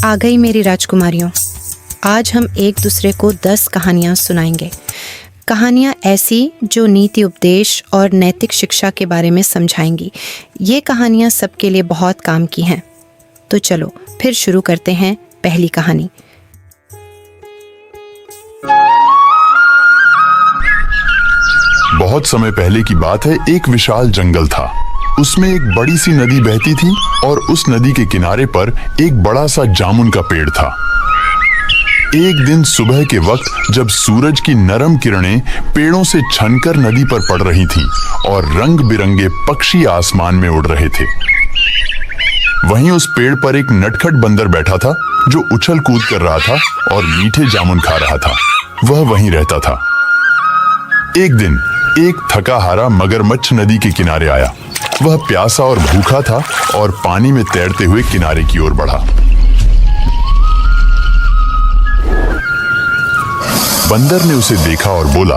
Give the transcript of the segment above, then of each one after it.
आ गई मेरी राजकुमारियों। आज हम एक दूसरे को 10 कहानियाँ सुनाएंगे। कहानियाँ ऐसी जो नीति उपदेश और नैतिक शिक्षा के बारे में समझाएंगी। ये कहानियाँ सबके लिए बहुत काम की हैं। तो चलो फिर शुरू करते हैं पहली कहानी। बहुत समय पहले की बात है। एक विशाल जंगल था। उसमें एक बड़ी सी नदी बहती थी और उस नदी के किनारे पर एक बड़ा सा जामुन का पेड़ था। एक दिन सुबह के वक्त जब सूरज की नरम किरणें पेड़ों से छनकर नदी पर पड़ रही थीं और रंग बिरंगे पक्षी आसमान में उड़ रहे थे, वहीं उस पेड़ पर एक नटखट बंदर बैठा था जो उछल कूद कर रहा था और मीठे जामुन खा रहा था। वह वहीं रहता था। एक दिन एक थका हारा मगरमच्छ नदी के किनारे आया। वह प्यासा और भूखा था और पानी में तैरते हुए किनारे की ओर बढ़ा। बंदर ने उसे देखा और बोला,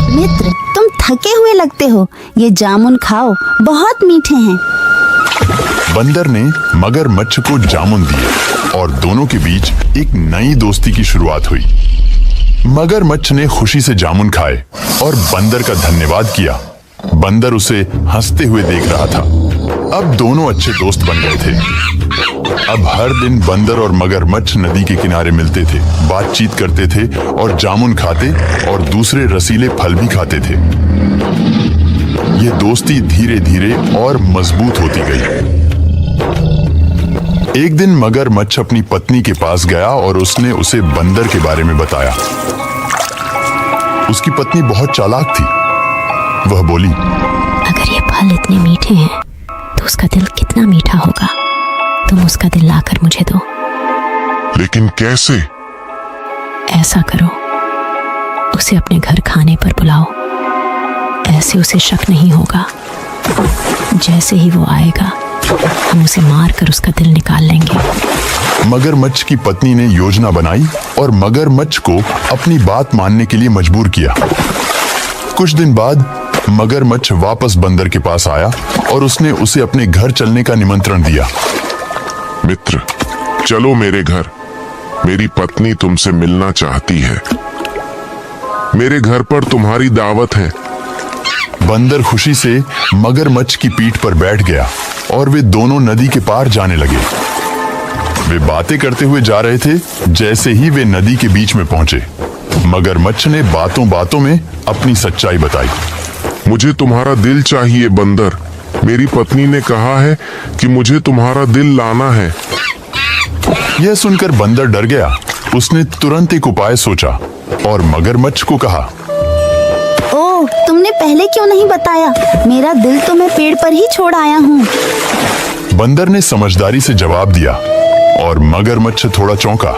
मित्र, तुम थके हुए लगते हो। ये जामुन खाओ, बहुत मीठे हैं। बंदर ने मगरमच्छ को जामुन दिए और दोनों के बीच एक नई दोस्ती की शुरुआत हुई। मगरमच्छ ने खुशी से जामुन खाए और बंदर का धन्यवाद किया। बंदर उसे हंसते हुए देख रहा था। अब दोनों अच्छे दोस्त बन गए थे। अब हर दिन बंदर और मगरमच्छ नदी के किनारे मिलते थे, बातचीत करते थे और जामुन खाते और दूसरे रसीले फल भी खाते थे। यह दोस्ती धीरे धीरे और मजबूत होती गई। एक दिन मगरमच्छ अपनी पत्नी के पास गया और उसने उसे बंदर के बारे में बताया। उसकी पत्नी बहुत चालाक थी। वह बोली, अगर ये फल इतने मीठे हैं तो उसका दिल कितना मीठा होगा। तुम उसका दिल लाकर मुझे दो। लेकिन कैसे? ऐसा करो, उसे अपने घर खाने पर बुलाओ। ऐसे उसे शक नहीं होगा। जैसे ही वो आएगा हम उसे मार कर उसका दिल निकाल लेंगे। मगरमच्छ की पत्नी ने योजना बनाई और मगरमच्छ को अपनी बात मानने के लिए मजबूर किया। कुछ दिन बाद मगरमच्छ वापस बंदर के पास आया और उसने उसे अपने घर चलने का निमंत्रण दिया। मित्र, चलो मेरे घर। मेरी पत्नी तुमसे मिलना चाहती है। मेरे घर पर तुम्हारी दावत है। बंदर खुशी से मगरमच्छ की पीठ पर बैठ गया और वे दोनों नदी के पार जाने लगे। वे बातें करते हुए जा रहे थे। जैसे ही वे नदी के बीच में पहुंचे, मगरमच्छ ने बातों बातों में अपनी सच्चाई बताई। मुझे तुम्हारा दिल चाहिए बंदर। मेरी पत्नी ने कहा है कि मुझे तुम्हारा दिल लाना है। यह सुनकर बंदर डर गया। उसने तुरंत एक उपाय सोचा और मगरमच्छ को कहा, ओह, तुमने पहले क्यों नहीं बताया? मेरा दिल तो मैं पेड़ पर ही छोड़ आया हूँ। बंदर ने समझदारी से जवाब दिया और मगरमच्छ थोड़ा चौंका।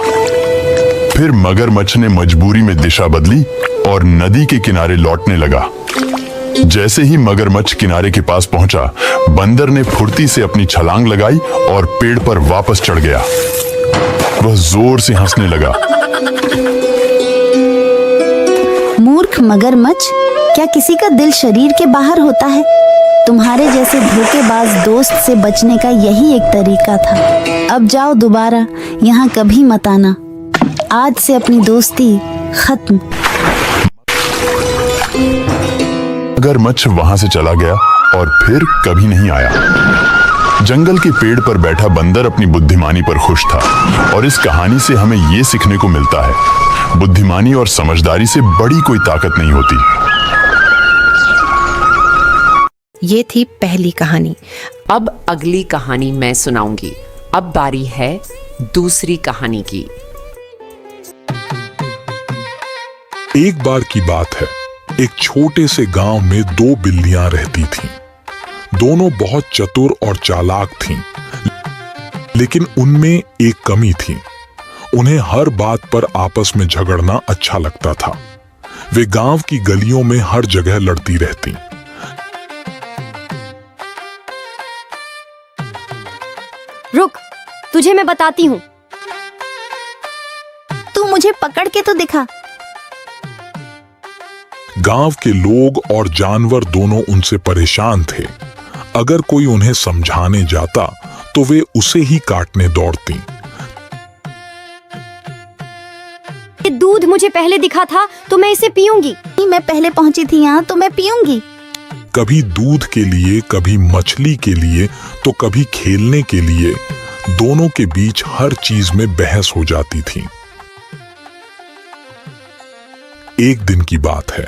फिर मगरमच्छ ने मजबूरी में दिशा बदली और नदी के किनारे लौटने लगा। जैसे ही मगरमच्छ किनारे के पास पहुंचा, बंदर ने फुर्ती से अपनी छलांग लगाई और पेड़ पर वापस चढ़ गया। वह जोर से हंसने लगा। मूर्ख मगरमच्छ, क्या किसी का दिल शरीर के बाहर होता है? तुम्हारे जैसे धोखेबाज दोस्त से बचने का यही एक तरीका था। अब जाओ, दोबारा यहाँ कभी मत आना। आज से अपनी दोस्ती खत्म। मगरमच्छ वहां से चला गया और फिर कभी नहीं आया। जंगल के पेड़ पर बैठा बंदर अपनी बुद्धिमानी पर खुश था और इस कहानी से हमें यह सीखने को मिलता है, बुद्धिमानी और समझदारी से बड़ी कोई ताकत नहीं होती। ये थी पहली कहानी। अब अगली कहानी मैं सुनाऊंगी। अब बारी है दूसरी कहानी की। एक बार की बात है। एक छोटे से गांव में 2 बिल्लियां रहती थीं। दोनों बहुत चतुर और चालाक थीं, लेकिन उनमें एक कमी थी। उन्हें हर बात पर आपस में झगड़ना अच्छा लगता था। वे गांव की गलियों में हर जगह लड़ती रहती। रुक, तुझे मैं बताती हूँ। तू मुझे पकड़ के तो दिखा। गांव के लोग और जानवर दोनों उनसे परेशान थे। अगर कोई उन्हें समझाने जाता तो वे उसे ही काटने दौड़ती। ये दूध मुझे पहले दिखा था तो मैं इसे पीऊंगी। मैं पहले पहुंची थी यहाँ तो मैं पीऊंगी। कभी दूध के लिए, कभी मछली के लिए, तो कभी खेलने के लिए। दोनों के बीच हर चीज में बहस हो जाती थी। एक दिन की बात है,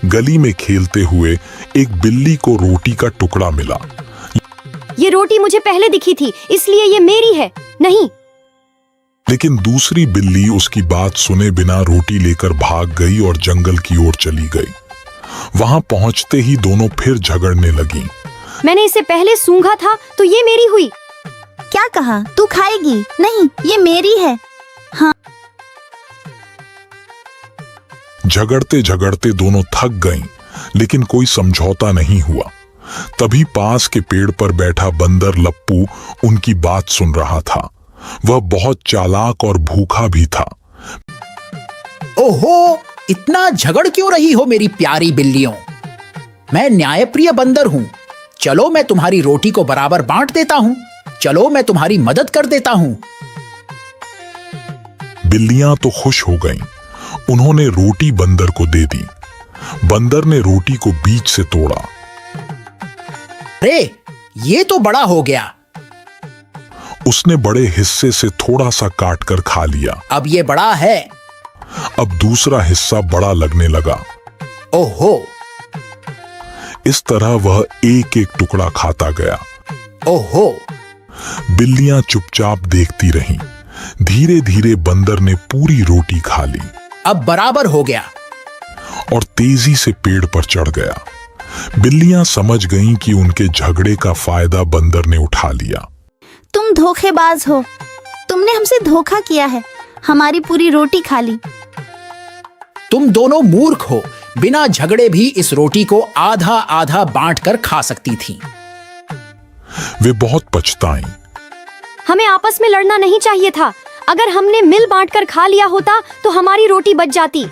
गली में खेलते हुए एक बिल्ली को रोटी का टुकड़ा मिला। ये रोटी मुझे पहले दिखी थी, इसलिए ये मेरी है। नहीं। लेकिन दूसरी बिल्ली उसकी बात सुने बिना रोटी लेकर भाग गई और जंगल की ओर चली गई। वहां पहुंचते ही दोनों फिर झगड़ने लगी। मैंने इसे पहले सूंघा था तो ये मेरी हुई। क्या कहा? तू खाएगी? नहीं, ये मेरी है। हाँ। झगड़ते झगड़ते दोनों थक गईं, लेकिन कोई समझौता नहीं हुआ। तभी पास के पेड़ पर बैठा बंदर लप्पू उनकी बात सुन रहा था। वह बहुत चालाक और भूखा भी था। ओहो, इतना झगड़ क्यों रही हो मेरी प्यारी बिल्लियों? मैं न्यायप्रिय बंदर हूँ। चलो मैं तुम्हारी रोटी को बराबर बांट देता हूँ। चलो मैं तुम्हारी मदद कर देता हूँ। बिल्लियां तो खुश हो गईं। उन्होंने रोटी बंदर को दे दी। बंदर ने रोटी को बीच से तोड़ा। अरे, ये तो बड़ा हो गया। उसने बड़े हिस्से से थोड़ा सा काटकर खा लिया। अब ये बड़ा है। अब दूसरा हिस्सा बड़ा लगने लगा। ओहो। इस तरह वह एक एक टुकड़ा खाता गया। ओहो। बिल्लियां चुपचाप देखती रहीं। धीरे धीरे बंदर ने पूरी रोटी खा ली। अब बराबर हो गया और तेजी से पेड़ पर चढ़ गया। बिल्लियां समझ गईं कि उनके झगड़े का फायदा बंदर ने उठा लिया। तुम धोखेबाज हो। तुमने हमसे धोखा किया है। हमारी पूरी रोटी खा ली। तुम दोनों मूर्ख हो। बिना झगड़े भी इस रोटी को आधा आधा बांटकर खा सकती थी। वे बहुत पछताईं। हमें आपस में लड़ना नहीं चाहिए था। अगर हमने मिल बांटकर खा लिया होता तो हमारी रोटी बच जाती।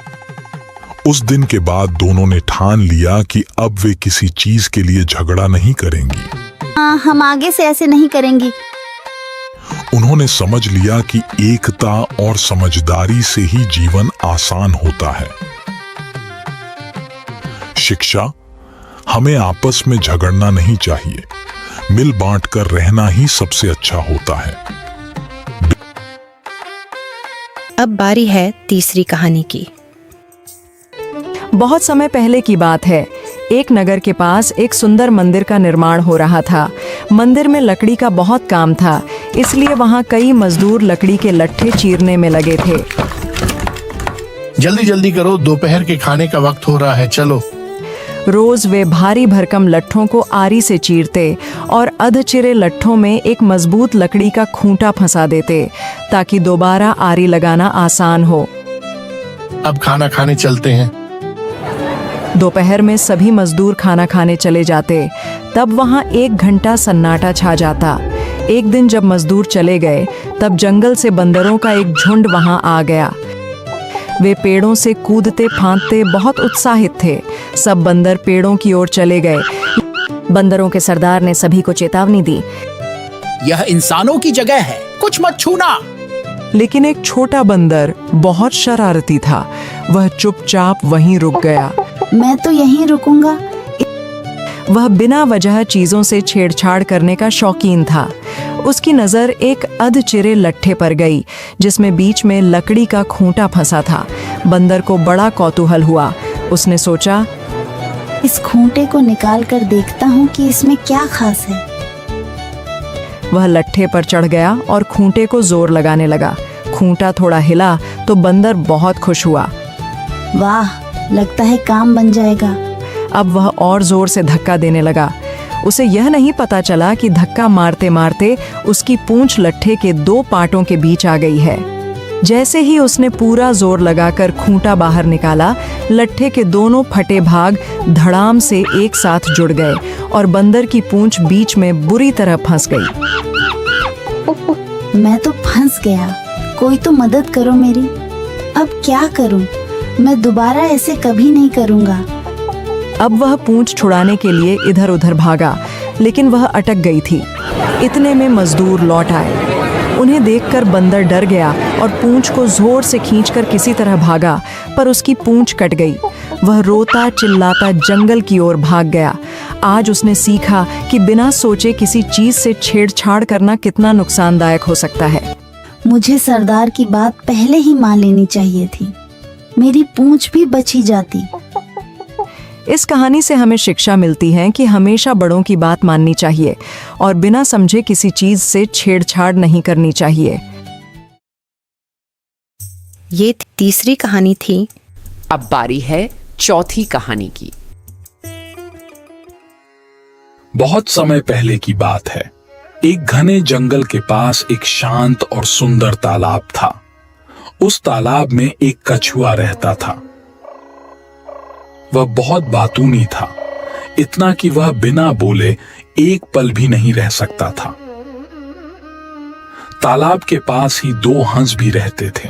उस दिन के बाद दोनों ने ठान लिया कि अब वे किसी चीज के लिए झगड़ा नहीं करेंगी। हाँ, हम आगे से ऐसे नहीं करेंगी। उन्होंने समझ लिया कि एकता और समझदारी से ही जीवन आसान होता है। शिक्षा, हमें आपस में झगड़ना नहीं चाहिए। मिल बांटकर रहना ही सबसे अच्छा होता है। अब बारी है तीसरी कहानी की। बहुत समय पहले की बात है। एक नगर के पास एक सुंदर मंदिर का निर्माण हो रहा था। मंदिर में लकड़ी का बहुत काम था, इसलिए वहां कई मजदूर लकड़ी के लट्ठे चीरने में लगे थे। जल्दी जल्दी करो, दोपहर के खाने का वक्त हो रहा है। चलो। रोज वे भारी भरकम लट्ठों को आरी से चीरते और अधचिरे लट्ठों में एक मजबूत लकड़ी का खूंटा फंसा देते ताकि दोबारा आरी लगाना आसान हो। अब खाना खाने चलते हैं। दोपहर में सभी मजदूर खाना खाने चले जाते। तब वहां 1 घंटा सन्नाटा छा जाता। एक दिन जब मजदूर चले गए तब जंगल से बंदरों का एक झुंड वहां आ गया। वे पेड़ों से कूदते फांदते बहुत उत्साहित थे। सब बंदर पेड़ों की ओर चले गए। बंदरों के सरदार ने सभी को चेतावनी दी, यह इंसानों की जगह है, कुछ मत छूना। लेकिन एक छोटा बंदर बहुत शरारती था। वह चुपचाप वहीं रुक गया। मैं तो यहीं रुकूंगा। वह बिना वजह चीजों से छेड़छाड़ करने का शौकीन था। उसकी नजर एक अधचिरे लट्ठे पर गई जिसमें बीच में लकड़ी का खूंटा फंसा था। बंदर को बड़ा कौतूहल हुआ। उसने सोचा, इस खूंटे को निकाल कर देखता हूँ कि इसमें क्या खास है। वह लट्ठे पर चढ़ गया और खूंटे को जोर लगाने लगा। खूंटा थोड़ा हिला तो बंदर बहुत खुश हुआ। वाह, लगता है काम बन जाएगा। अब वह और जोर से धक्का देने लगा। उसे यह नहीं पता चला कि धक्का मारते मारते उसकी पूंछ लट्ठे के 2 पार्टों के बीच आ गई है। जैसे ही उसने पूरा जोर लगाकर खूंटा बाहर निकाला, लट्ठे के दोनों फटे भाग धड़ाम से एक साथ जुड़ गए और बंदर की पूंछ बीच में बुरी तरह फंस गई। मैं तो फंस गया। कोई तो मदद करो मेरी। अब क्या करूं? मैं दोबारा ऐसे कभी नहीं करूंगा। अब वह पूंछ छुड़ाने के लिए इधर उधर भागा, लेकिन वह अटक गई थी। इतने में मजदूर लौट आए। उन्हें देखकर बंदर डर गया और पूंछ को जोर से खींचकर किसी तरह भागा, पर उसकी पूंछ कट गई। वह रोता चिल्लाता जंगल की ओर भाग गया। आज उसने सीखा कि बिना सोचे किसी चीज से छेड़छाड़ करना कितना नुकसानदायक हो सकता है। मुझे सरदार की बात पहले ही मान लेनी चाहिए थी, मेरी पूंछ भी बची जाती। इस कहानी से हमें शिक्षा मिलती है कि हमेशा बड़ों की बात माननी चाहिए और बिना समझे किसी चीज से छेड़छाड़ नहीं करनी चाहिए। ये तीसरी कहानी थी। अब बारी है चौथी कहानी की। बहुत समय पहले की बात है। एक घने जंगल के पास एक शांत और सुंदर तालाब था। उस तालाब में एक कछुआ रहता था। वह बहुत बातूनी था, इतना कि वह बिना बोले एक पल भी नहीं रह सकता था। तालाब के पास ही दो हंस भी रहते थे।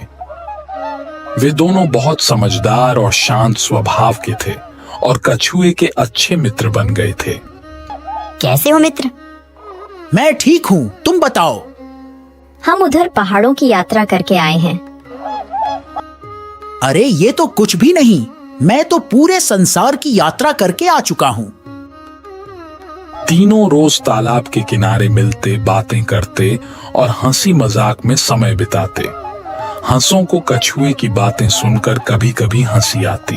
वे दोनों बहुत समझदार और शांत स्वभाव के थे और कछुए के अच्छे मित्र बन गए थे। कैसे हो मित्र? मैं ठीक हूँ, तुम बताओ। हम उधर पहाड़ों की यात्रा करके आए हैं। अरे ये तो कुछ भी नहीं, मैं तो पूरे संसार की यात्रा करके आ चुका हूँ। तीनों रोज तालाब के किनारे मिलते, बातें करते और हंसी मजाक में समय बिताते। हंसों को कछुए की बातें सुनकर कभी कभी हंसी आती।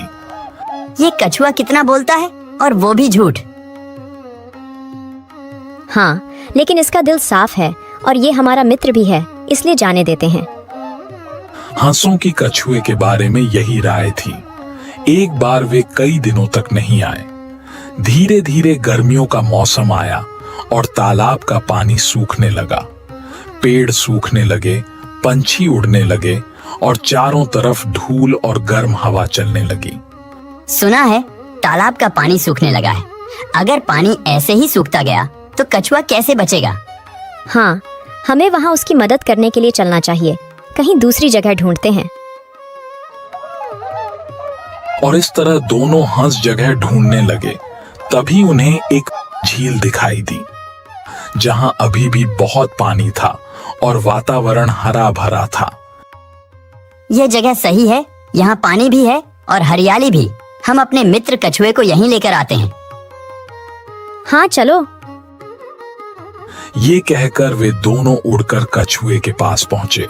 ये कछुआ कितना बोलता है, और वो भी झूठ। हाँ, लेकिन इसका दिल साफ है और ये हमारा मित्र भी है, इसलिए जाने देते हैं। हंसों की कछुए के बारे में यही राय थी। एक बार वे कई दिनों तक नहीं आए। धीरे धीरे गर्मियों का मौसम आया और तालाब का पानी सूखने लगा। पेड़ सूखने लगे, पंछी उड़ने लगे और चारों तरफ धूल और गर्म हवा चलने लगी। सुना है तालाब का पानी सूखने लगा है। अगर पानी ऐसे ही सूखता गया तो कछुआ कैसे बचेगा? हाँ, हमें वहाँ उसकी मदद करने के लिए चलना चाहिए। कहीं दूसरी जगह ढूंढते हैं। और इस तरह दोनों हंस जगह ढूंढने लगे। तभी उन्हें एक झील दिखाई दी, जहां अभी भी बहुत पानी था और वातावरण हरा भरा था। यह जगह सही है, यहाँ पानी भी है और हरियाली भी। हम अपने मित्र कछुए को यहीं लेकर आते हैं। हाँ चलो। ये कहकर वे दोनों उड़कर कछुए के पास पहुंचे।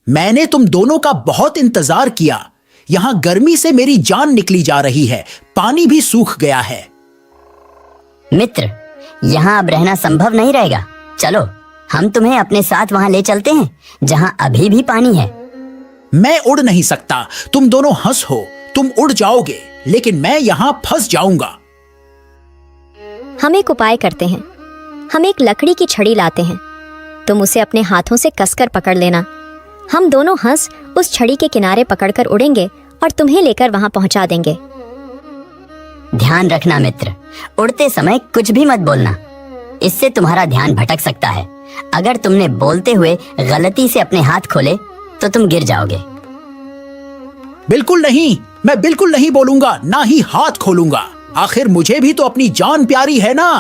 मैंने तुम दोनों का बहुत इंतजार किया। यहाँ गर्मी से मेरी जान निकली जा रही है, पानी भी सूख गया है। मित्र, यहाँ अब रहना संभव नहीं रहेगा। चलो, हम तुम्हें अपने साथ वहाँ ले चलते हैं, जहाँ अभी भी पानी है। मैं उड़ नहीं सकता। तुम दोनों हंस हो, तुम उड़ जाओगे, लेकिन मैं यहाँ फंस जाऊंगा। हम एक उपाय करते हैं। हम एक लकड़ी की छड़ी लाते हैं। तुम उसे अपने हाथों से कसकर पकड़ लेना। हम दोनों हंस उस छड़ी के किनारे पकड़कर उड़ेंगे और तुम्हें लेकर वहां पहुंचा देंगे। ध्यान रखना मित्र, उड़ते समय कुछ भी मत बोलना, इससे तुम्हारा ध्यान भटक सकता है। अगर तुमने बोलते हुए गलती से अपने हाथ खोले तो तुम गिर जाओगे। बिल्कुल नहीं, मैं बिल्कुल नहीं बोलूंगा, ना ही हाथ खोलूंगा। आखिर मुझे भी तो अपनी जान प्यारी है ना।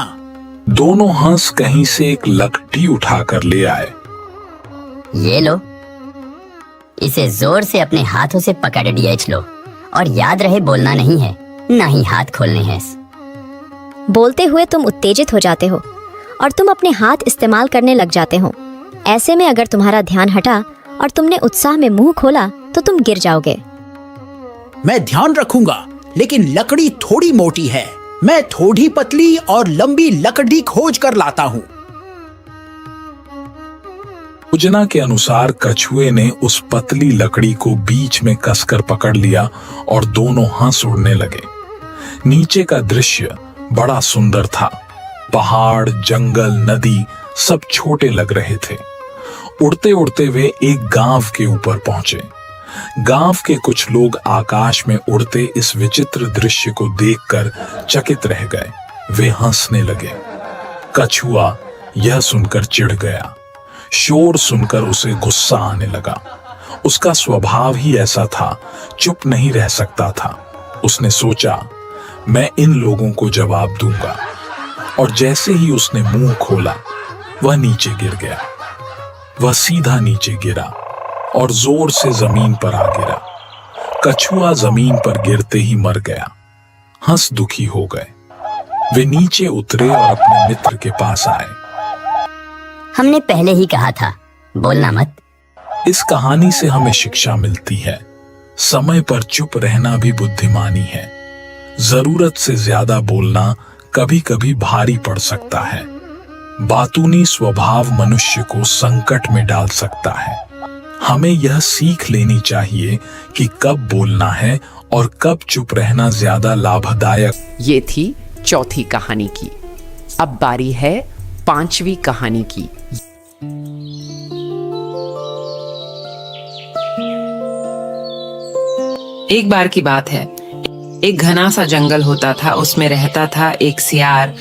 दोनों हंस कहीं से एक लकड़ी उठाकर ले आए। ये लो, इसे जोर से अपने हाथों से पकड़ लो, और याद रहे बोलना नहीं है, ना ही हाथ खोलने हैं। बोलते हुए तुम उत्तेजित हो जाते हो और तुम अपने हाथ इस्तेमाल करने लग जाते हो। ऐसे में अगर तुम्हारा ध्यान हटा और तुमने उत्साह में मुंह खोला तो तुम गिर जाओगे। मैं ध्यान रखूंगा, लेकिन लकड़ी थोड़ी मोटी है। मैं थोड़ी पतली और लंबी लकड़ी खोज कर लाता हूँ। योजना के अनुसार कछुए ने उस पतली लकड़ी को बीच में कसकर पकड़ लिया और दोनों हंस उड़ने लगे। नीचे का दृश्य बड़ा सुंदर था। पहाड़, जंगल, नदी सब छोटे लग रहे थे। उड़ते उड़ते वे एक गांव के ऊपर पहुंचे। गांव के कुछ लोग आकाश में उड़ते इस विचित्र दृश्य को देखकर चकित रह गए। वे हंसने लगे। कछुआ यह सुनकर चिढ़ गया। शोर सुनकर उसे गुस्सा आने लगा। उसका स्वभाव ही ऐसा था, चुप नहीं रह सकता था। उसने सोचा, मैं इन लोगों को जवाब दूंगा। और जैसे ही उसने मुंह खोला वह नीचे गिर गया। वह सीधा नीचे गिरा और जोर से जमीन पर आ गिरा। कछुआ जमीन पर गिरते ही मर गया। हंस दुखी हो गए। वे नीचे उतरे और अपने मित्र के पास आए। हमने पहले ही कहा था, बोलना मत। इस कहानी से हमें शिक्षा मिलती है, समय पर चुप रहना भी बुद्धिमानी है। जरूरत से ज्यादा बोलना कभी कभी भारी पड़ सकता है। बातूनी स्वभाव मनुष्य को संकट में डाल सकता है। हमें यह सीख लेनी चाहिए कि कब बोलना है और कब चुप रहना ज्यादा लाभदायक। ये थी चौथी कहानी की। अब बारी है पांचवी कहानी की। एक बार की बात है, एक घना सा जंगल होता था। उसमें रहता था एक सियार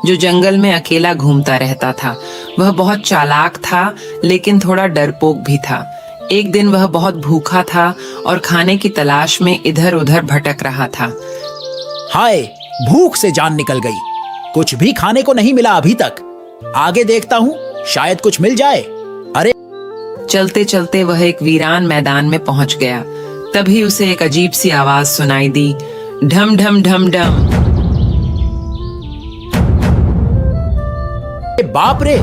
जो जंगल में अकेला घूमता रहता था। वह बहुत चालाक था लेकिन थोड़ा डरपोक भी था। एक दिन वह बहुत भूखा था और खाने की तलाश में इधर उधर भटक रहा था। हाय, भूख से जान निकल गई। कुछ भी खाने को नहीं मिला अभी तक। आगे देखता हूँ, शायद कुछ मिल जाए। अरे चलते चलते वह एक वीरान मैदान में पहुंच गया। तभी उसे एक अजीब सी आवाज सुनाई दी, ढम ढम ढम ढम। बाप रे,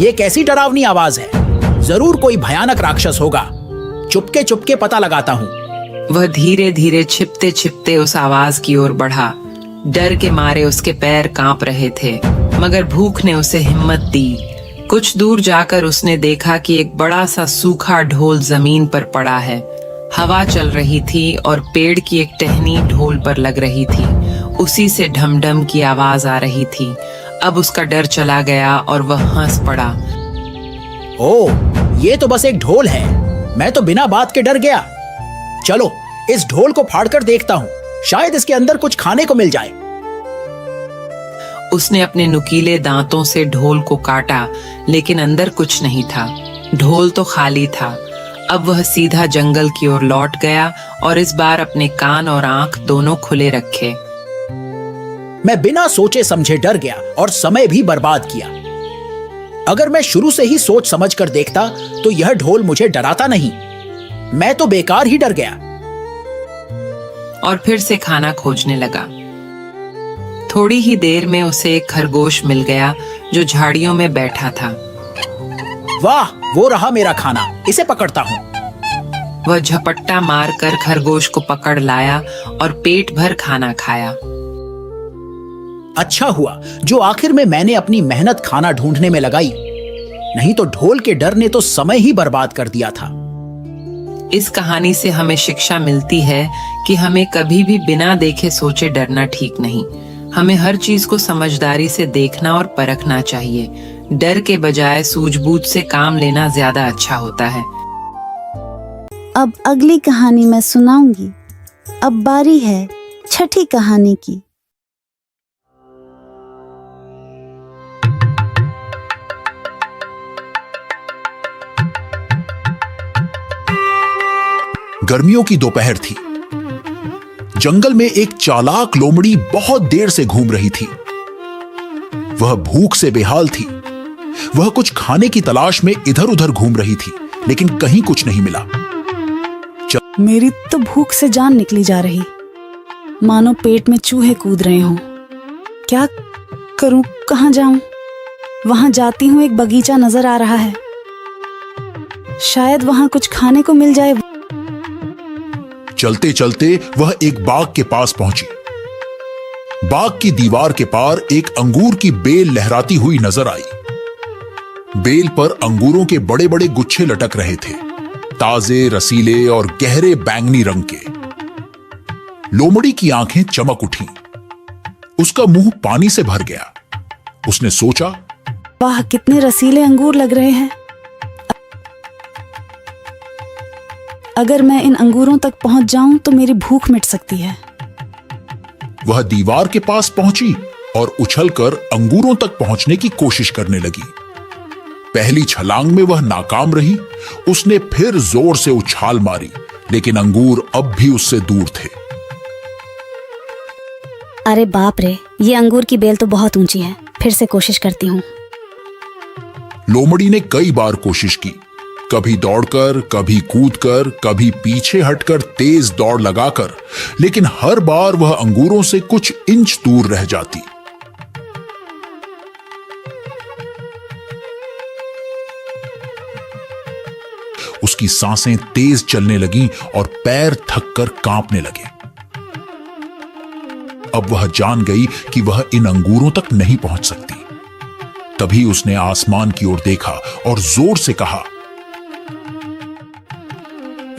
ये कैसी डरावनी आवाज है। जरूर कोई भयानक राक्षस होगा। चुपके चुपके पता लगाता हूँ। वह धीरे धीरे छिपते छिपते उस आवाज की ओर बढ़ा। डर के मारे उसके पैर कांप रहे थे, मगर भूख ने उसे हिम्मत दी। कुछ दूर जाकर उसने देखा कि एक बड़ा सा सूखा ढोल जमीन पर पड़ा है। हवा चल रही थी और पेड़ की एक टहनी ढोल पर लग रही थी। उसी से ढमढम की आवाज आ रही थी। अब उसका डर चला गया और वह हंस पड़ा। ओह, ये तो बस एक ढोल है। मैं तो बिना बात के डर गया। चलो इस ढोल को फाड़कर देखता हूँ, शायद इसके अंदर कुछ खाने को मिल जाए। उसने अपने नुकीले दांतों से ढोल को काटा, लेकिन अंदर कुछ नहीं था। ढोल तो खाली था। अब वह सीधा जंगल की ओर लौट गया और इस बार अपने कान और आंख दोनों खुले रखे। मैं बिना सोचे समझे डर गया और समय भी बर्बाद किया। अगर मैं शुरू से ही सोच समझ कर देखता तो यह ढोल मुझे डराता नहीं। मैं तो बेकार ही डर गया। और फिर से खाना खोजने लगा। थोड़ी ही देर में उसे एक खरगोश मिल गया जो झाड़ियों में बैठा था। वाह, वो रहा मेरा खाना, इसे पकड़ता हूँ। वह झपट्टा मारकर खरगोश को पकड़ लाया और पेट भर खाना खाया। अच्छा हुआ जो आखिर में मैंने अपनी मेहनत खाना ढूंढने में लगाई, नहीं तो ढोल के डर ने तो समय ही बर्बाद कर दिया था। इस कहानी से हमें शिक्षा मिलती है कि हमें कभी भी बिना देखे सोचे डरना ठीक नहीं। हमें हर चीज को समझदारी से देखना और परखना चाहिए। डर के बजाय सूझबूझ से काम लेना ज्यादा अच्छा होता है। अब अगली कहानी मैं सुनाऊंगी। अब बारी है छठी कहानी की। गर्मियों की दोपहर थी। जंगल में एक चालाक लोमड़ी बहुत देर से घूम रही थी। वह भूख से बेहाल थी। वह कुछ खाने की तलाश में इधर उधर घूम रही थी, लेकिन कहीं कुछ नहीं मिला। मेरी तो भूख से जान निकली जा रही, मानो पेट में चूहे कूद रहे हों। क्या करूं, कहां जाऊं? वहां जाती हूं, एक बगीचा नजर आ रहा है। शायद वहां कुछ खाने को मिल जाए। चलते चलते वह एक बाग के पास पहुंची। बाग की दीवार के पार एक अंगूर की बेल लहराती हुई नजर आई। बेल पर अंगूरों के बड़े बड़े गुच्छे लटक रहे थे, ताजे, रसीले और गहरे बैंगनी रंग के। लोमड़ी की आंखें चमक उठी। उसका मुंह पानी से भर गया। उसने सोचा, वाह, कितने रसीले अंगूर लग रहे हैं। अगर मैं इन अंगूरों तक पहुंच जाऊं तो मेरी भूख मिट सकती है। वह दीवार के पास पहुंची और उछलकर अंगूरों तक पहुंचने की कोशिश करने लगी। पहली छलांग में वह नाकाम रही। उसने फिर जोर से उछाल मारी, लेकिन अंगूर अब भी उससे दूर थे। अरे बाप रे, ये अंगूर की बेल तो बहुत ऊंची है। फिर से कोशिश करती हूँ। लोमड़ी ने कई बार कोशिश की, कभी दौड़कर, कभी कूदकर, कभी पीछे हटकर तेज दौड़ लगाकर, लेकिन हर बार वह अंगूरों से कुछ इंच दूर रह जाती। उसकी सांसें तेज चलने लगीं और पैर थककर कांपने लगे। अब वह जान गई कि वह इन अंगूरों तक नहीं पहुंच सकती। तभी उसने आसमान की ओर देखा और जोर से कहा,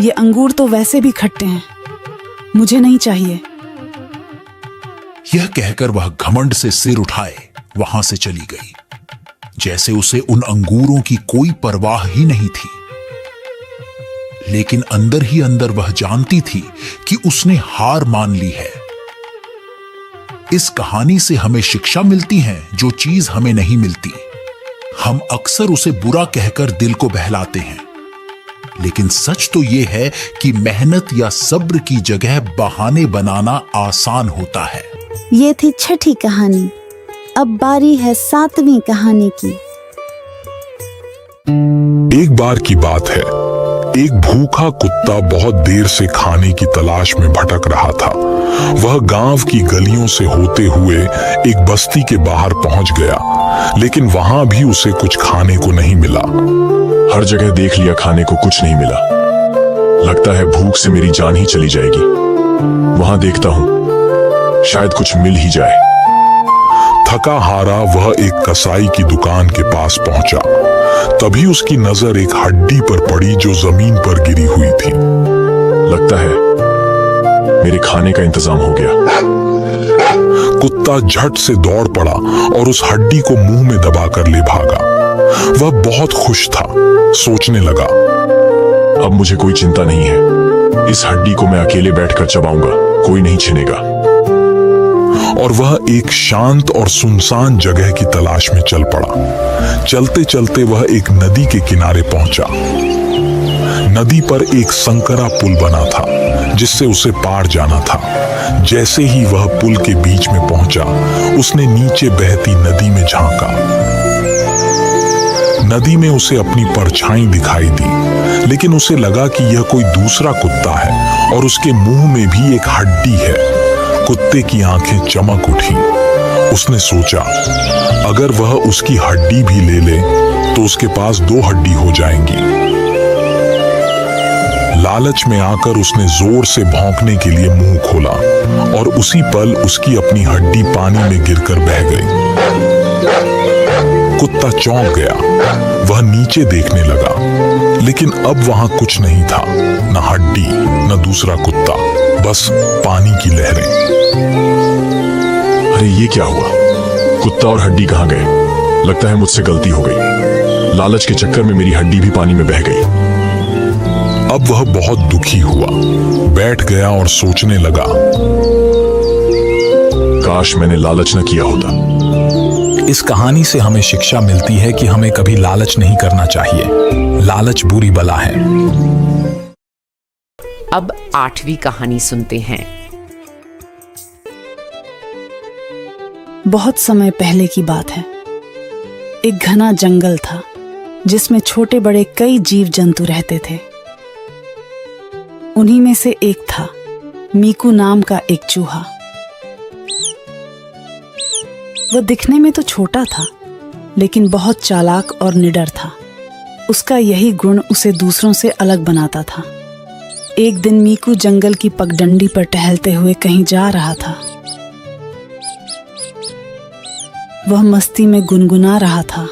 ये अंगूर तो वैसे भी खट्टे हैं, मुझे नहीं चाहिए। यह कहकर वह घमंड से सिर उठाए वहां से चली गई, जैसे उसे उन अंगूरों की कोई परवाह ही नहीं थी। लेकिन अंदर ही अंदर वह जानती थी कि उसने हार मान ली है। इस कहानी से हमें शिक्षा मिलती है जो चीज हमें नहीं मिलती। हम अक्सर उसे बुरा कहकर दिल को बहलाते हैं, लेकिन सच तो यह है कि मेहनत या सब्र की जगह बहाने बनाना आसान होता है। ये थी छठी कहानी। अब बारी है 7वीं कहानी की। एक बार की बात है, एक भूखा कुत्ता बहुत देर से खाने की तलाश में भटक रहा था। वह गांव की गलियों से होते हुए एक बस्ती के बाहर पहुंच गया, लेकिन वहां भी उसे कुछ खाने को नहीं मिला। हर जगह देख लिया, खाने को कुछ नहीं मिला। लगता है भूख से मेरी जान ही चली जाएगी। वहां देखता हूं, शायद कुछ मिल ही जाए। थका हारा वह एक कसाई की दुकान के पास पहुंचा। तभी उसकी नजर एक हड्डी पर पड़ी जो जमीन पर गिरी हुई थी। लगता है मेरे खाने का इंतजाम हो गया। कुत्ता झट से दौड़ पड़ा और उस हड्डी को मुंह में दबाकर ले भागा। वह बहुत खुश था, सोचने लगा, अब मुझे कोई चिंता नहीं है। इस हड्डी को मैं अकेले बैठकर चबाऊंगा, कोई नहीं छीनेगा। और वह एक शांत और सुनसान जगह की तलाश में चल पड़ा। चलते चलते वह एक नदी के किनारे पहुंचा। नदी पर एक संकरा पुल बना था जिससे उसे पार जाना था। जैसे ही वह पुल के बीच में पहुंचा, उसने नीचे बहती नदी में झांका। नदी में उसे अपनी परछाई दिखाई दी, लेकिन उसे लगा कि यह कोई दूसरा कुत्ता है और उसके मुंह में भी एक हड्डी है। कुत्ते की आंखें चमक उठी। उसने सोचा, अगर वह उसकी हड्डी भी ले ले तो उसके पास 2 हड्डी हो जाएंगी। लालच में आकर उसने जोर से भौंकने के लिए मुंह खोला और उसी पल उसकी अपनी हड्डी पानी में गिरकर बह गई। कुत्ता चौंक गया। वह नीचे देखने लगा, लेकिन अब वहां कुछ नहीं था, न हड्डी न दूसरा कुत्ता, बस पानी की लहरें। अरे ये क्या हुआ? कुत्ता और हड्डी कहां गए? लगता है मुझसे गलती हो गई। लालच के चक्कर में मेरी हड्डी भी पानी में बह गई। अब वह बहुत दुखी हुआ, बैठ गया और सोचने लगा, काश मैंने लालच न किया होता। इस कहानी से हमें शिक्षा मिलती है कि हमें कभी लालच नहीं करना चाहिए। लालच बुरी बला है। अब 8वीं कहानी सुनते हैं। बहुत समय पहले की बात है। एक घना जंगल था जिसमें छोटे बड़े कई जीव जंतु रहते थे। उन्हीं में से एक था मीकू नाम का एक चूहा। वह दिखने में तो छोटा था, लेकिन बहुत चालाक और निडर था। उसका यही गुण उसे दूसरों से अलग बनाता था। एक दिन मीकू जंगल की पगडंडी पर टहलते हुए कहीं जा रहा था। वह मस्ती में गुनगुना रहा था।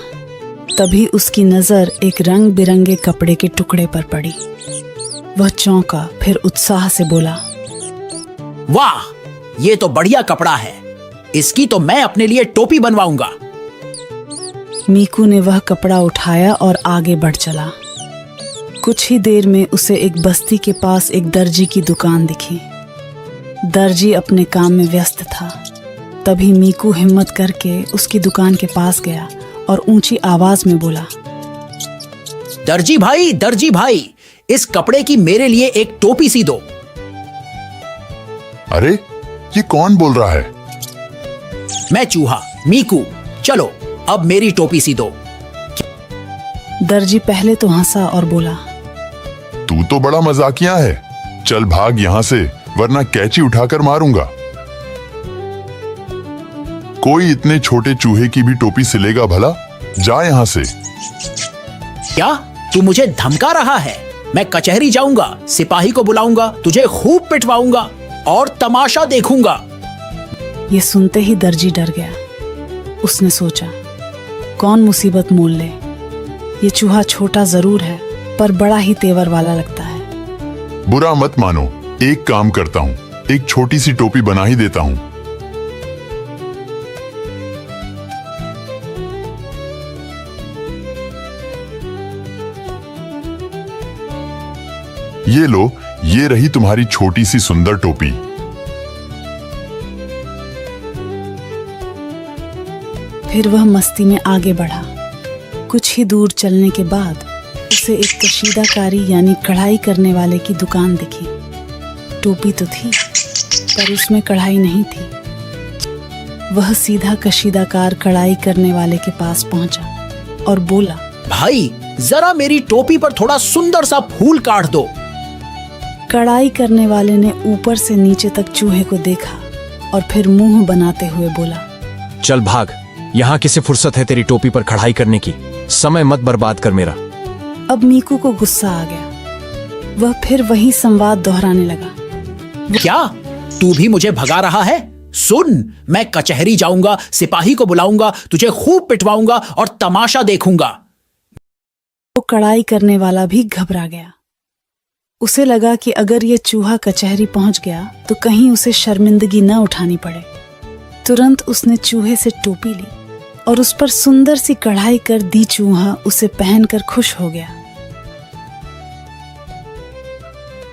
तभी उसकी नजर एक रंग बिरंगे कपड़े के टुकड़े पर पड़ी। वह चौंका, फिर उत्साह से बोला, वाह, ये तो बढ़िया कपड़ा है। इसकी तो मैं अपने लिए टोपी बनवाऊंगा। मीकू ने वह कपड़ा उठाया और आगे बढ़ चला। कुछ ही देर में उसे एक बस्ती के पास एक दर्जी की दुकान दिखी। दर्जी अपने काम में व्यस्त था। तभी मीकू हिम्मत करके उसकी दुकान के पास गया और ऊंची आवाज में बोला, दर्जी भाई, इस कपड़े की मेरे लिए एक टोपी सी दो। अरे, ये कौन बोल रहा है? मैं चूहा मीकू, चलो अब मेरी टोपी सी दो। दर्जी पहले तो हंसा और बोला, तू तो बड़ा मजाकिया है, चल भाग यहाँ से वरना कैंची उठाकर मारूंगा। कोई इतने छोटे चूहे की भी टोपी सिलेगा भला? जा यहाँ से। क्या तू मुझे धमका रहा है? मैं कचहरी जाऊंगा, सिपाही को बुलाऊंगा, तुझे खूब पिटवाऊंगा और तमाशा देखूंगा। ये सुनते ही दर्जी डर गया। उसने सोचा, कौन मुसीबत मोल ले। ये चूहा छोटा जरूर है पर बड़ा ही तेवर वाला लगता है। बुरा मत मानो, एक काम करता हूँ, एक छोटी सी टोपी बना ही देता हूँ। ये लो, ये रही तुम्हारी छोटी सी सुंदर टोपी। फिर वह मस्ती में आगे बढ़ा। कुछ ही दूर चलने के बाद उसे एक कशीदाकारी यानी कढ़ाई करने वाले की दुकान दिखी। टोपी तो थी पर उसमें कढ़ाई नहीं थी। वह सीधा कशीदाकार कढ़ाई करने वाले के पास पहुंचा और बोला, भाई जरा मेरी टोपी पर थोड़ा सुंदर सा फूल काट दो। कढ़ाई करने वाले ने ऊपर से नीचे तक चूहे को देखा और फिर मुंह बनाते हुए बोला, चल भाग, यहाँ किसे फुर्सत है तेरी टोपी पर कढ़ाई करने की? समय मत बर्बाद कर मेरा। अब मीकू को गुस्सा आ गया। वह फिर वही संवाद दोहराने लगा। क्या तू भी मुझे भगा रहा है? सुन, मैं कचहरी जाऊंगा, सिपाही को बुलाऊंगा, तुझे खूब पिटवाऊंगा और तमाशा देखूंगा। वो कढ़ाई करने वाला भी घबरा गया। उसे लगा कि अगर ये चूहा कचहरी पहुंच गया तो कहीं उसे शर्मिंदगी न उठानी पड़े। तुरंत उसने चूहे से टोपी ली और उस पर सुंदर सी कढ़ाई कर दी। चूहा उसे पहनकर खुश हो गया।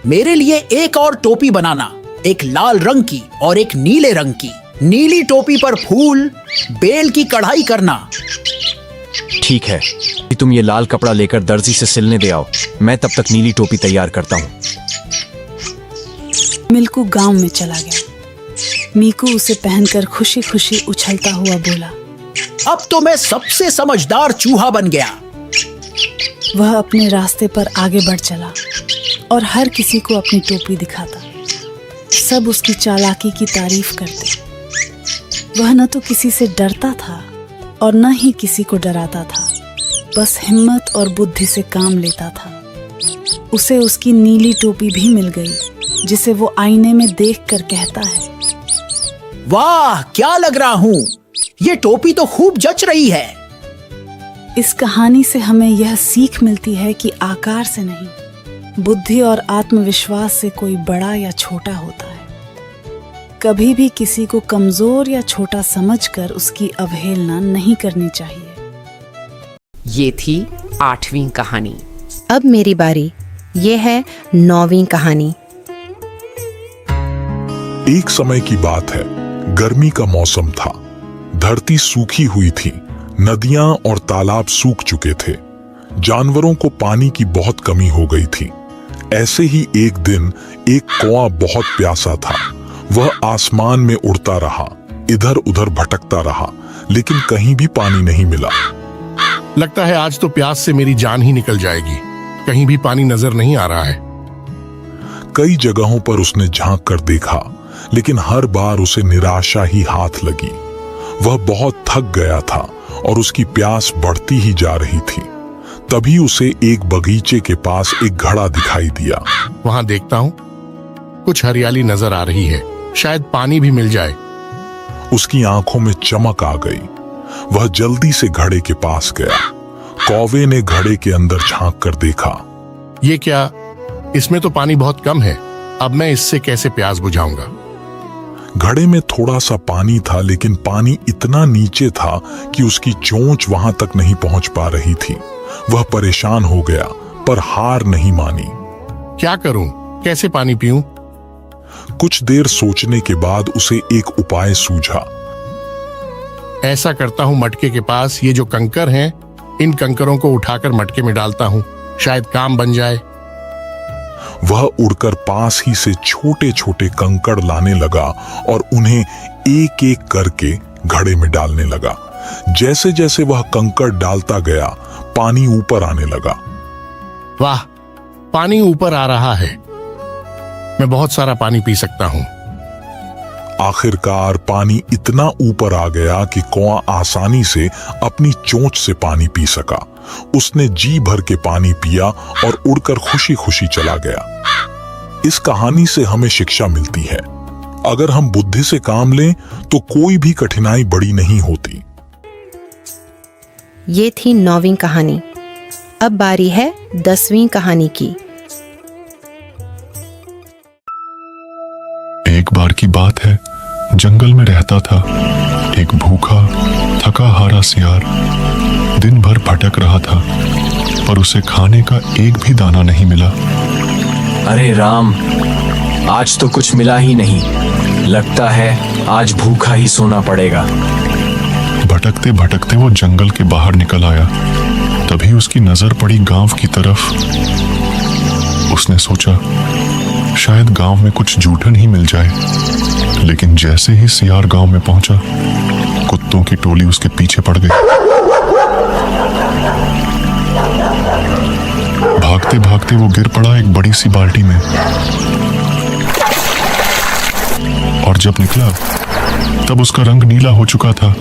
मेरे लिए एक और टोपी बनाना, एक लाल रंग की और एक नीले रंग की। नीली टोपी पर फूल, बेल की कढ़ाई करना। ठीक है, तुम ये लाल कपड़ा लेकर दर्जी से सिलने दे आओ, मैं तब तक नीली टोपी तैयार करता हूँ। मिल्कू गांव में चला गया। मीकू उसे पहनकर खुशी खुशी उछलता हुआ बोला, अब तो मैं सबसे समझदार चूहा बन गया। वह अपने रास्ते पर आगे बढ़ चला और हर किसी को अपनी टोपी दिखाता। सब उसकी चालाकी की तारीफ करते। वह न तो किसी से डरता था और न ही किसी को डराता था, बस हिम्मत और बुद्धि से काम लेता था। उसे उसकी नीली टोपी भी मिल गई, जिसे वो आईने में देखकर कहता है, वाह क्या लग रहा हूँ, ये टोपी तो खूब जच रही है। इस कहानी से हमें यह सीख मिलती है कि आकार से नहीं, बुद्धि और आत्मविश्वास से कोई बड़ा या छोटा होता है। कभी भी किसी को कमजोर या छोटा समझकर उसकी अवहेलना नहीं करनी चाहिए। ये थी 8वीं कहानी। अब मेरी बारी। ये है 9वीं कहानी। एक समय की बात है, गर्मी का मौसम था। धरती सूखी हुई थी, नदियां और तालाब सूख चुके थे। जानवरों को पानी की बहुत कमी हो गई थी। ऐसे ही एक दिन एक कौवा बहुत प्यासा था। वह आसमान में उड़ता रहा, इधर उधर भटकता रहा, लेकिन कहीं भी पानी नहीं मिला। लगता है आज तो प्यास से मेरी जान ही निकल जाएगी। कहीं भी पानी नजर नहीं आ रहा है। कई जगहों पर उसने झांक कर देखा, लेकिन हर बार उसे निराशा ही हाथ लगी। वह बहुत थक गया था और उसकी प्यास बढ़ती ही जा रही थी। तभी उसे एक बगीचे के पास एक घड़ा दिखाई दिया। वहां देखता हूँ, कुछ हरियाली नजर आ रही है, शायद पानी भी मिल जाए। उसकी आंखों में चमक आ गई। वह जल्दी से घड़े के पास गया। कौवे ने घड़े के अंदर झांक कर देखा। ये क्या, इसमें तो पानी बहुत कम है। अब मैं इससे कैसे प्यास बुझाऊंगा? घड़े में थोड़ा सा पानी था, लेकिन पानी इतना नीचे था कि उसकी चोंच वहां तक नहीं पहुंच पा रही थी। वह परेशान हो गया, पर हार नहीं मानी। क्या करूं? कैसे पानी पीऊं? कुछ देर सोचने के बाद उसे एक उपाय सूझा। ऐसा करता हूं, मटके के पास ये जो कंकर हैं, इन कंकरों को उठाकर मटके में डालता हूं, शायद काम बन जाए। वह उड़कर पास ही से छोटे छोटे कंकड़ लाने लगा और उन्हें एक एक करके घड़े में डालने लगा। जैसे जैसे वह कंकड़ डालता गया, पानी ऊपर आने लगा। वाह, पानी ऊपर आ रहा है। मैं बहुत सारा पानी पी सकता हूं। आखिरकार पानी इतना ऊपर आ गया कि कौआ आसानी से अपनी चोंच से पानी पी सका। उसने जी भर के पानी पिया और उड़कर खुशी खुशी चला गया। इस कहानी से हमें शिक्षा मिलती है, अगर हम बुद्धि से काम लें तो कोई भी कठिनाई बड़ी नहीं होती। ये थी 9वीं कहानी। अब बारी है 10वीं कहानी की। एक बार की बात है, जंगल में रहता था एक भूखा थका हारा सियार। दिन भर भटक रहा था, पर उसे खाने का एक भी दाना नहीं मिला। अरे राम, आज तो कुछ मिला ही नहीं। लगता है आज भूखा ही सोना पड़ेगा। भटकते भटकते वो जंगल के बाहर निकल आया। तभी उसकी नजर पड़ी गांव की तरफ। उसने सोचा शायद गांव में कुछ जूठन ही मिल जाए। लेकिन जैसे ही सियार गांव में पहुंचा, कुत्तों की टोली उसके पीछे पड़ गई। भागते भागते वो गिर पड़ा एक बड़ी सी बाल्टी में, और जब निकला तब उसका रंग नीला हो चुका था,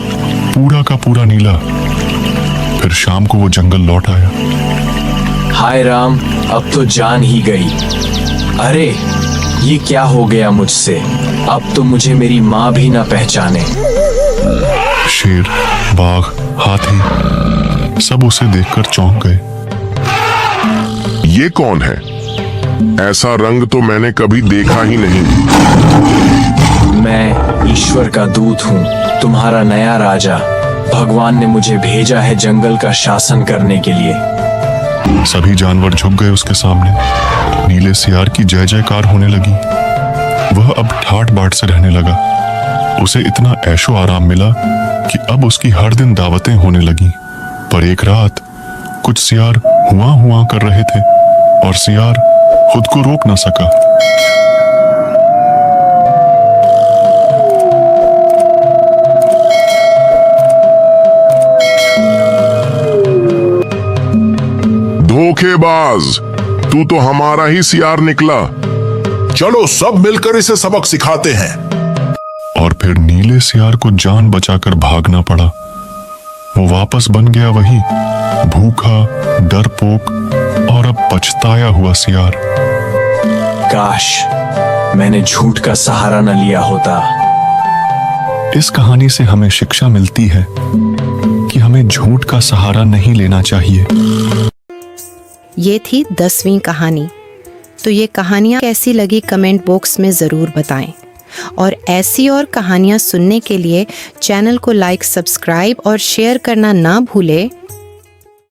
पूरा का पूरा नीला। फिर शाम को वो जंगल लौट आया। हाय राम, अब तो जान ही गई। अरे ये क्या हो गया मुझसे? अब तो मुझे मेरी माँ भी ना पहचाने। शेर, बाघ, हाथी सब उसे देखकर चौंक गए। ये कौन है? ऐसा रंग तो मैंने कभी देखा ही नहीं। मैं ईश्वर का दूत हूँ, तुम्हारा नया राजा। भगवान ने मुझे भेजा है जंगल का शासन करने के लिए। सभी जानवर झुक गए उसके सामने। नीले सियार की जय जयकार होने लगी। वह अब ठाट बाट से रहने लगा। उसे इतना ऐशो आराम मिला कि अब उसकी हर दिन दावतें होने लगी। पर एक रात कुछ सियार हुआ हुआ कर रहे थे और सियार खुद को रोक न सका। धोखेबाज, तू तो हमारा ही सियार निकला। चलो सब मिलकर इसे सबक सिखाते हैं। और फिर नीले सियार को जान बचाकर भागना पड़ा। वो वापस बन गया वही भूखा, डरपोक और अब पछताया हुआ सियार। काश मैंने झूठ का सहारा न लिया होता। इस कहानी से हमें शिक्षा मिलती है कि हमें झूठ का सहारा नहीं लेना चाहिए। ये थी 10वीं कहानी। तो ये कहानियाँ कैसी लगी कमेंट बॉक्स में ज़रूर बताएं। और ऐसी और कहानियाँ सुनने के लिए चैनल को लाइक, सब्सक्राइब और शेयर करना ना भूलें।